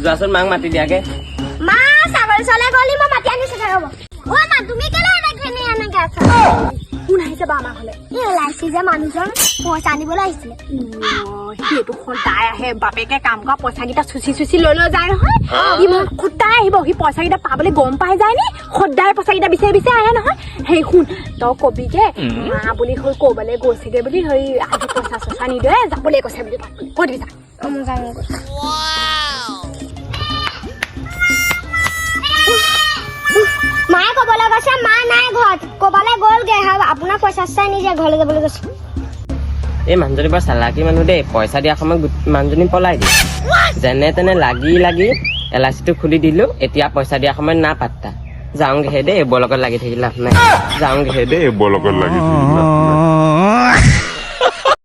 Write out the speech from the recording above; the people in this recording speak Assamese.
যোৱাচোন মাক মাতি দিয়াকে মা ছাগলী চলে গলি মই মাতি আনিছো ৰ'ব অ মা তুমি কেলে দেখেনি এনেকে আছা কোন আহিছে বা আমাৰ ঘৰলে এই লাইছি যে মানুহজন পইচা আনিবলৈ আহিছিলে সেইটো সদায় আহে বাপেকে কাম কৰা পইচাকেইটা চুচি লৈ যায় নহয় সি সদায় আহিব সি পইচাকেইটা পাবলৈ গম পাই যায় নি সদায় পইচাকেইটা বিচাৰি আহে নহয় সেই শুন তই কবিকে মা বুলি হৈ ক'বলৈ গৈছেগে বুলি সেই আজি পইচা চইচা নিদিয়ে যাবলৈ কৈছে বুলি কৈ দিবি যা মই জানো মায়ে ক'বলৈ গৈছে মা নাই ঘৰত ক'বলৈ গ'লগে আপোনাৰ পইচা চাই নিজে ঘৰলৈ যাবলৈ গৈছে এই মানুহজনী বৰ চালাকি মানুহ দেই পইচা দিয়া সময়ত মানুহজনী পলাই দিয়ে যেনে তেনে লাগি এলাচিটো খুলি দিলো এতিয়া পইচা দিয়া সময়ত না পাত্তা যাওঁগেহে দেই এইবোৰ লগত লাগি থাকিলে লাভ নাই যাওঁগেহে দেই এইবোৰ লগত লাগি থাকিলে